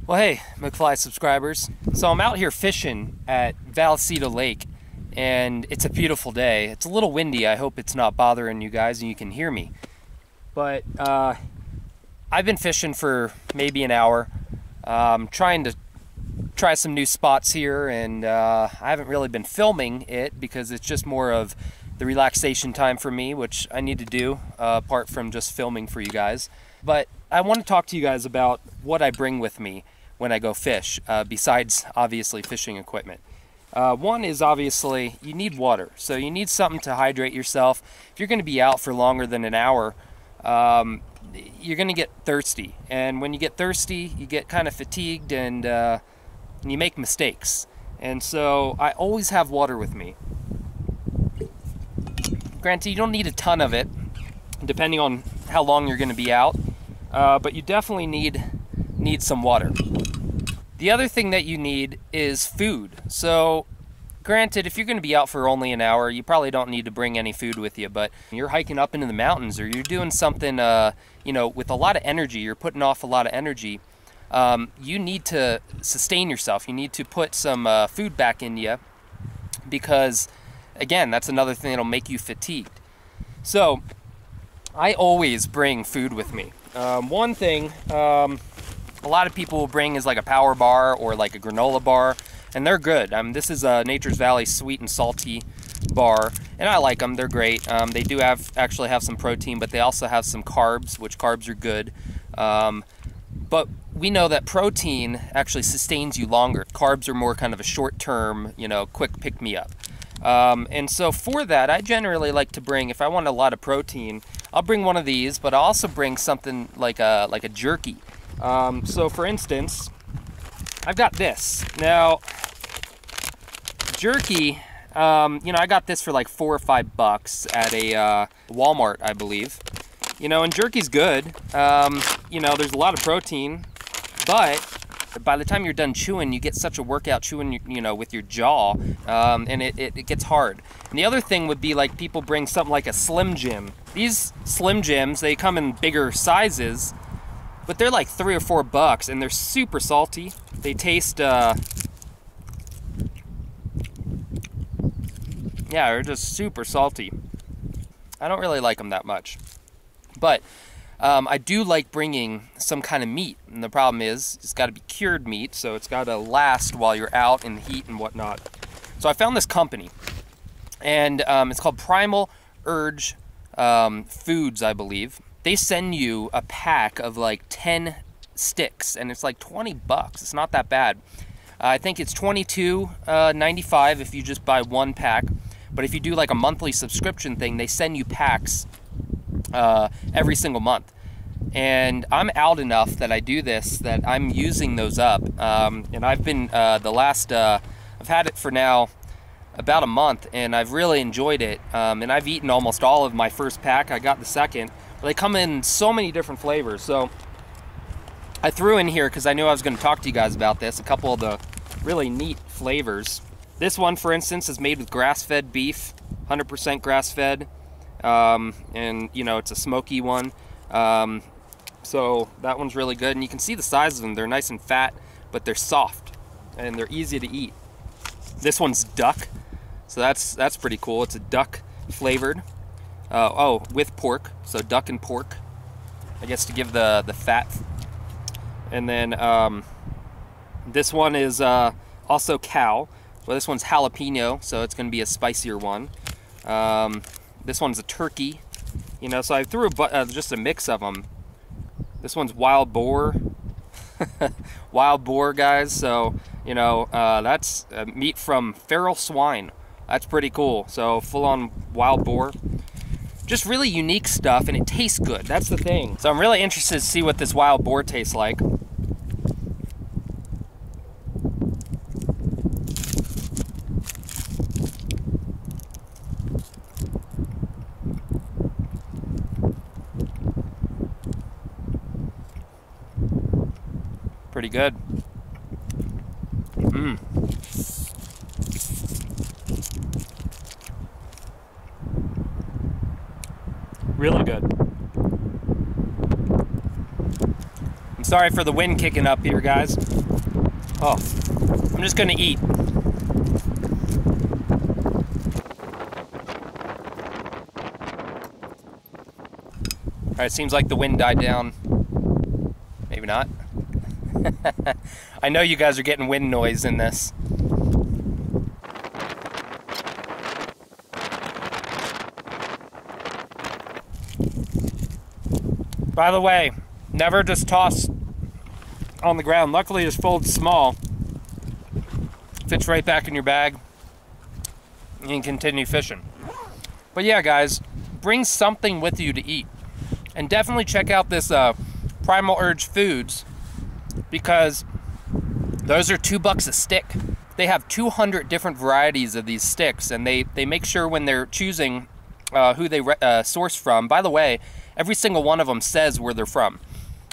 Well, hey, McFly subscribers. So I'm out here fishing at Vallecito Lake, and it's a beautiful day. It's a little windy. I hope it's not bothering you guys and you can hear me. But I've been fishing for maybe an hour, trying to try some new spots here, and I haven't really been filming it because it's just more of the relaxation time for me, which I need to do apart from just filming for you guys. But I want to talk to you guys about what I bring with me when I go fish, besides obviously fishing equipment. One is obviously you need water, so you need something to hydrate yourself. If you're going to be out for longer than an hour, you're going to get thirsty, and when you get thirsty, you get kind of fatigued and you make mistakes. And so I always have water with me. Granted, you don't need a ton of it, depending on how long you're going to be out, but you definitely need some water. The other thing that you need is food. So granted, if you're going to be out for only an hour, you probably don't need to bring any food with you, but you're hiking up into the mountains or you're doing something with a lot of energy, you're putting off a lot of energy, you need to sustain yourself. You need to put some food back in you, because again, that's another thing that'll make you fatigued. So I always bring food with me. One thing a lot of people will bring is like a power bar or like a granola bar, and they're good. This is a Nature's Valley sweet and salty bar, and I like them. They're great. They do actually have some protein, but they also have some carbs, which carbs are good. But we know that protein actually sustains you longer. Carbs are more kind of a short-term, quick pick-me-up. And so for that, I generally like to bring, if I want a lot of protein, I'll bring one of these, but I'll also bring something like a jerky. So for instance, I've got this. Now, jerky, I got this for like $4 or $5 at a Walmart, I believe. And jerky's good. There's a lot of protein, but by the time you're done chewing, you get such a workout chewing, with your jaw, and it gets hard. And the other thing would be like people bring something like a Slim Jim. These Slim Jims, they come in bigger sizes, but they're like $3 or $4, and they're super salty. They taste, yeah, they're just super salty. I don't really like them that much. But I do like bringing some kind of meat, and the problem is it's got to be cured meat, so it's got to last while you're out in the heat and whatnot. So I found this company, and it's called Primal Urge Foods, I believe. They send you a pack of like 10 sticks, and it's like $20. It's not that bad. I think it's $22.95 if you just buy one pack, but if you do like a monthly subscription thing, they send you packs every single month. And I'm out enough that I do this, that I'm using those up, and I've been I've had it for now about a month, and I've really enjoyed it, and I've eaten almost all of my first pack. I got the second, but they come in so many different flavors. So I threw in here, because I knew I was going to talk to you guys about this, a couple of the really neat flavors. This one, for instance, is made with grass-fed beef, 100% grass-fed. And it's a smoky one, so that one's really good, and you can see the size of them. They're nice and fat, but they're soft and they're easy to eat. This one's duck, so that's pretty cool. It's a duck flavored, with pork, so duck and pork, I guess, to give the fat. And then this one is also cow. Well, this one's jalapeno, so it's going to be a spicier one. This one's a turkey, so I threw just a mix of them. This one's wild boar. Wild boar, guys. So, that's meat from feral swine. That's pretty cool. So, full-on wild boar. Just really unique stuff, and it tastes good. That's the thing. So, I'm really interested to see what this wild boar tastes like. Pretty good. Really good. I'm Sorry for the wind kicking up here, guys. Oh, I'm just gonna eat. All right, seems like the wind died down. Maybe not. I know you guys are getting wind noise in this. By the way, never just toss on the ground. Luckily, this folds small. Fits right back in your bag. You can continue fishing. But yeah, guys, bring something with you to eat. And definitely check out this Primal Urge Foods, because those are $2 a stick. They have 200 different varieties of these sticks, and they make sure when they're choosing who they source from. By the way, every single one of them says where they're from.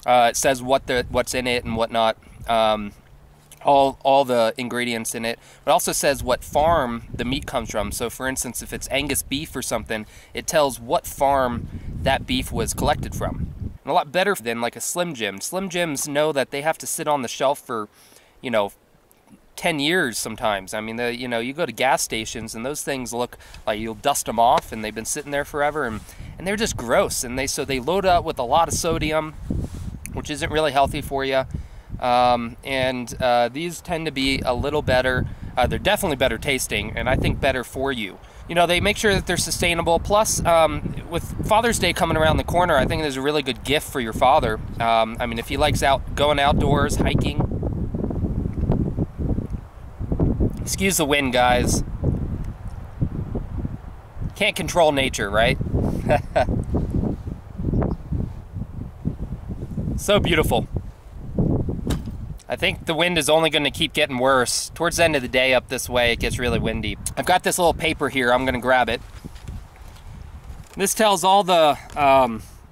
It says what's in it and whatnot, all the ingredients in it. It also says what farm the meat comes from. So for instance, if it's Angus beef or something, it tells what farm that beef was collected from. And a lot better than like a Slim Jim. Slim Jims know that they have to sit on the shelf for, 10 years sometimes. I mean, you go to gas stations and those things look like you'll dust them off, and they've been sitting there forever, and they're just gross. And they load up with a lot of sodium, which isn't really healthy for you. These tend to be a little better. They're definitely better tasting, and I think better for you. They make sure that they're sustainable. Plus, with Father's Day coming around the corner, I think there's a really good gift for your father. I mean, if he likes going outdoors, hiking. Excuse the wind, guys. Can't control nature, right? So beautiful. I think the wind is only going to keep getting worse. Towards the end of the day up this way, it gets really windy. I've got this little paper here. I'm going to grab it. This tells all the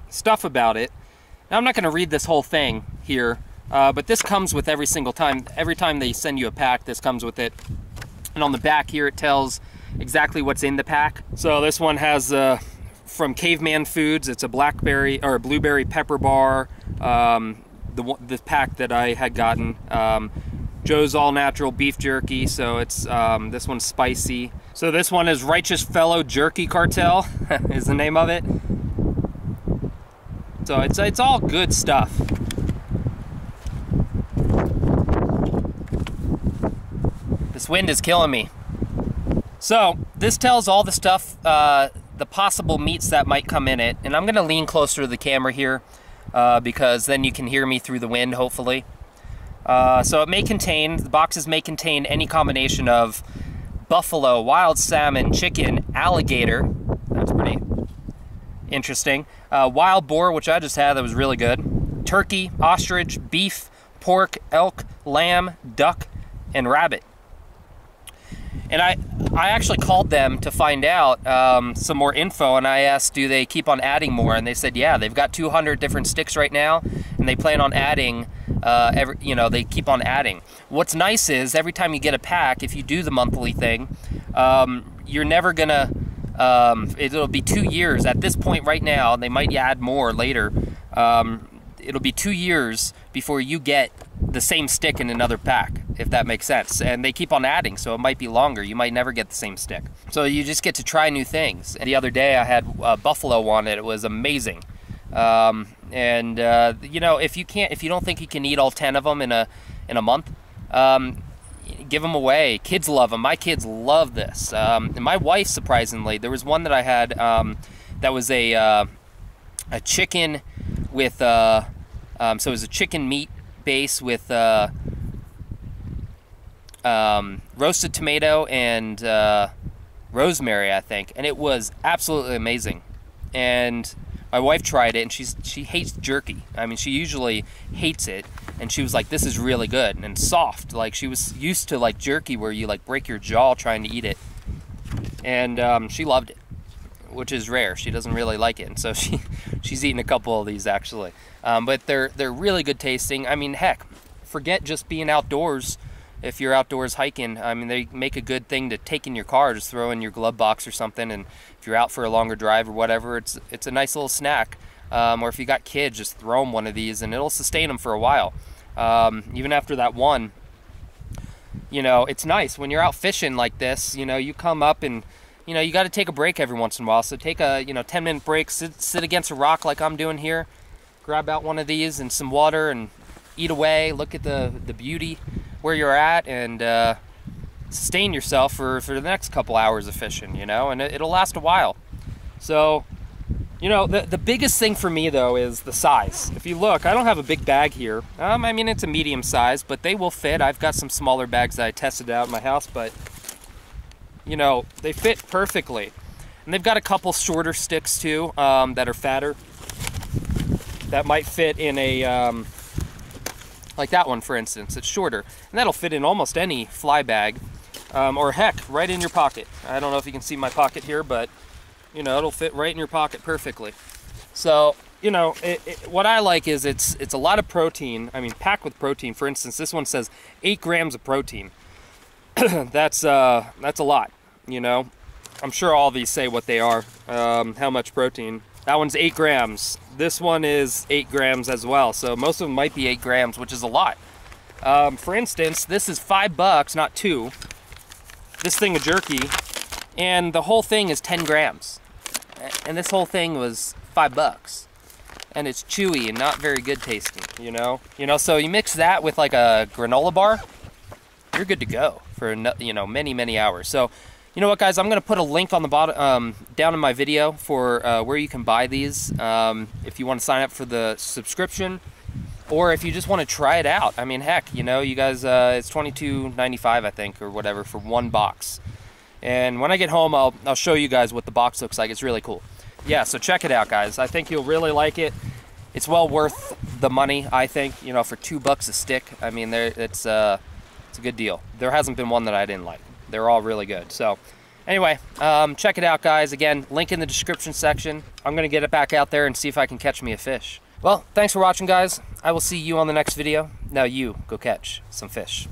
stuff about it. Now, I'm not going to read this whole thing here, but this comes with every single time. Every time they send you a pack, this comes with it. And on the back here, it tells exactly what's in the pack. So this one has from Caveman Foods. It's a blackberry or a blueberry pepper bar. The pack that I had gotten, Joe's All Natural Beef Jerky, so it's this one's spicy. So this one is Righteous Fellow Jerky Cartel is the name of it. So it's all good stuff. This wind is killing me. So this tells all the stuff, the possible meats that might come in it, and I'm gonna lean closer to the camera here. Because then you can hear me through the wind, hopefully. So the boxes may contain any combination of buffalo, wild salmon, chicken, alligator. That's pretty interesting. Wild boar, which I just had, that was really good. Turkey, ostrich, beef, pork, elk, lamb, duck, and rabbit. And I actually called them to find out some more info, and I asked, do they keep on adding more? And they said, yeah, they've got 200 different sticks right now, and they plan on adding, they keep on adding. What's nice is every time you get a pack, if you do the monthly thing, you're never gonna, it'll be 2 years. At this point right now, they might add more later, it'll be 2 years before you get the same stick in another pack, if that makes sense. And they keep on adding, so it might be longer. You might never get the same stick. So you just get to try new things. And the other day I had buffalo on it. It was amazing. If you don't think you can eat all 10 of them in a month, give them away. Kids love them. My kids love this. And my wife, surprisingly, there was one that I had that was a chicken with so it was a chicken meat base with roasted tomato and rosemary, I think, and it was absolutely amazing. And my wife tried it, and she hates jerky. I mean, she usually hates it, and she was like, this is really good and soft. Like, she was used to like jerky where you like break your jaw trying to eat it, and she loved it, which is rare. She doesn't really like it, and so she's eaten a couple of these actually. But they're really good tasting. I mean, heck, forget just being outdoors. If you're outdoors hiking, I mean, they make a good thing to take in your car, just throw in your glove box or something, and if you're out for a longer drive or whatever, it's a nice little snack. or if you got kids, just throw them one of these and it'll sustain them for a while. Even after that one, you know, it's nice when you're out fishing like this, you know, you come up and, you know, you got to take a break every once in a while. So take a, you know, 10-minute break, sit against a rock like I'm doing here, grab out one of these and some water and eat away, look at the beauty where you're at, and sustain yourself for the next couple hours of fishing, you know, and it'll last a while. So, you know, the biggest thing for me though is the size. If you look, I don't have a big bag here. I mean, it's a medium size, but they will fit. I've got some smaller bags that I tested out in my house, but you know, they fit perfectly. And they've got a couple shorter sticks too, that are fatter, that might fit in a, like that one for instance, it's shorter. And that'll fit in almost any fly bag, or heck, right in your pocket. I don't know if you can see my pocket here, but you know, it'll fit right in your pocket perfectly. So, you know, what I like is it's a lot of protein. I mean, packed with protein. For instance, this one says 8 grams of protein. That's a lot, you know. I'm sure all these say what they are, how much protein. That one's 8 grams. This one is 8 grams as well. So most of them might be 8 grams, which is a lot. For instance, this is $5, not 2. This thing of jerky, and the whole thing is 10 grams. And this whole thing was $5. And it's chewy and not very good tasting, you know? So you mix that with like a granola bar, you're good to go for, you know, many hours. So, you know what, guys? I'm gonna put a link on the bottom, down in my video for where you can buy these if you want to sign up for the subscription, or if you just want to try it out. I mean, heck, you know, you guys, it's $22.95, I think, or whatever, for one box. And when I get home, I'll show you guys what the box looks like. It's really cool. Yeah, so check it out, guys. I think you'll really like it. It's well worth the money, I think. You know, for $2 a stick. I mean, it's a good deal. There hasn't been one that I didn't like. They're all really good. So anyway, check it out, guys. Again, link in the description section. I'm gonna get it back out there and see if I can catch me a fish. Well, thanks for watching, guys. I will see you on the next video. Now you go catch some fish.